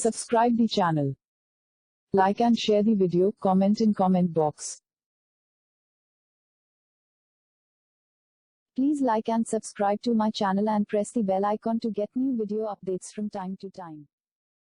Subscribe the channel. Like and share the video, comment in comment box. Please like and subscribe to my channel and press the bell icon to get new video updates from time to time.